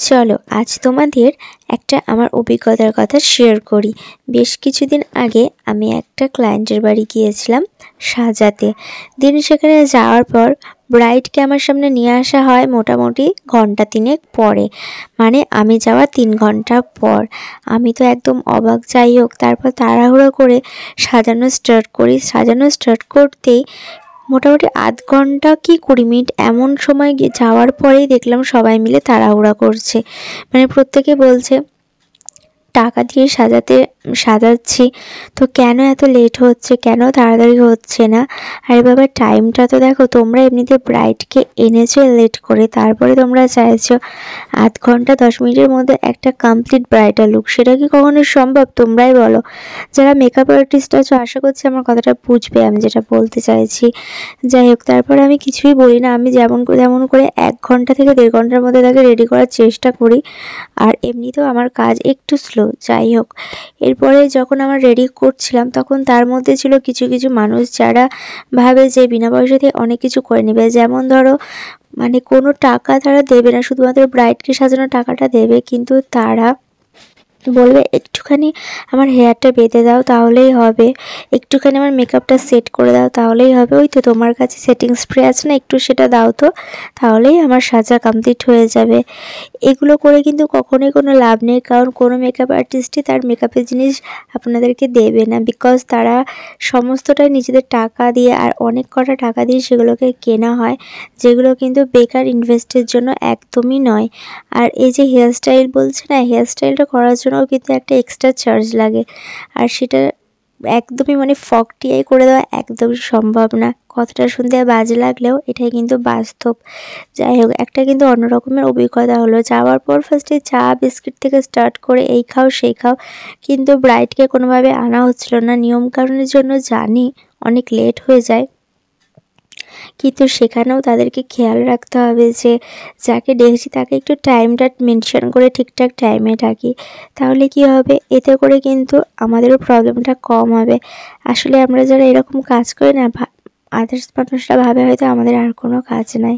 চলো আজ তোমাদের একটা আমার অভিজ্ঞতার কথা শেয়ার করি। বেশ কিছুদিন আগে আমি একটা ক্লায়েন্টের বাড়ি গিয়েছিলাম সাজাতে। সেখানে যাওয়ার পর ব্রাইডকে আমার সামনে নিয়ে আসা হয় মোটামুটি ঘন্টা তিনেক পরে, মানে আমি যাওয়ার 3 ঘন্টা পর। আমি তো একদম অবাক। যাই হোক, তারপর তাড়াহুড়ো করে সাজানো স্টার্ট করি। সাজানো স্টার্ট করতেই মোটামুটি আধ ঘন্টা কি 20 মিনিট এমন সময় যাওয়ার পরেই দেখলাম সবাই মিলে তাড়াহুড়া করছে। মানে প্রত্যেকে বলছে টাকা দিয়ে সাজাচ্ছি, তো কেন এত লেট হচ্ছে, কেন তাড়াতাড়ি হচ্ছে না? আরে বাবা, টাইমটা তো দেখো, তোমরা এমনিতে ব্রাইডকে এনেছো লেট করে, তারপরে তোমরা চাইছো আধ ঘন্টা 10 মিনিটের মধ্যে একটা কমপ্লিট ব্রাইডাল লুক। সেটা কি কখনো সম্ভব? তোমরাই বলো। যারা মেকআপ আর্টিস্ট আছো, আশা করছি আমার কথাটা বুঝবে আমি যেটা বলতে চাইছি। যাই হোক, তারপরে আমি কিছুই বলি না। আমি যেমন করে 1 ঘন্টা থেকে 1.5 ঘন্টার মধ্যে তাকে রেডি করার চেষ্টা করি। আর এমনিতেও আমার কাজ একটু স্লো। যাই হোক, এরপরে যখন আমার রেডি করছিলাম তখন তার মধ্যে ছিল কিছু কিছু মানুষ যারা ভাবে যে বিনা পয়সাতে অনেক কিছু করে নেবে। যেমন ধরো, মানে কোনো টাকা তারা দেবে না, শুধুমাত্র ব্রাইডকে সাজানোর টাকাটা দেবে, কিন্তু তারা বলবে একটুখানি আমার হেয়ারটা বেঁধে দাও তাহলেই হবে, একটুখানি আমার মেকআপটা সেট করে দাও তাহলেই হবে, ওই তো তোমার কাছে সেটিং স্প্রে আছে না, একটু সেটা দাও তো, তাহলেই আমার সাজা কমপ্লিট হয়ে যাবে। এগুলো করে কিন্তু কখনোই কোনো লাভ নেই, কারণ কোনো মেকআপ আর্টিস্টই তার মেকআপের জিনিস আপনাদেরকে দেবে না, বিকজ তারা সমস্তটাই নিজেদের টাকা দিয়ে আর অনেক কটা টাকা দিয়ে সেগুলোকে কেনা হয়, যেগুলো কিন্তু বেকার ইনভেস্টের জন্য একদমই নয়। আর এই যে হেয়ার স্টাইল বলছে না, হেয়ার স্টাইলটা করার জন্যও কিন্তু একটা এক্সট্রা চার্জ লাগে, আর সেটা একদমই মানে ফকটিয়াই করে দেওয়া একদমই সম্ভব না। কথাটা শুনতে বাজে লাগলেও এটাই কিন্তু বাস্তব। যাই হোক, একটা কিন্তু অন্য রকমের অভিজ্ঞতা হলো। যাওয়ার পর ফার্স্টে চা বিস্কিট থেকে স্টার্ট করে এই খাও সেই খাও, কিন্তু ব্রাইডকে কোনোভাবে আনা হচ্ছিল না। নিয়মকানুনের জন্য জানি অনেক লেট হয়ে যায়, কিন্তু সেখানেও তাদেরকে খেয়াল রাখতে হবে যে যাকে ডেকেছি তাকে একটু টাইমটা মেনশন করে ঠিকঠাক টাইমে ডাকি, তাহলে কি হবে, এতে করে কিন্তু আমাদেরও প্রবলেমটা কম হবে। আসলে আমরা যারা এরকম কাজ করি না, আদার্স মানুষরা ভাবে হয়তো আমাদের আর কোনো কাজ নাই।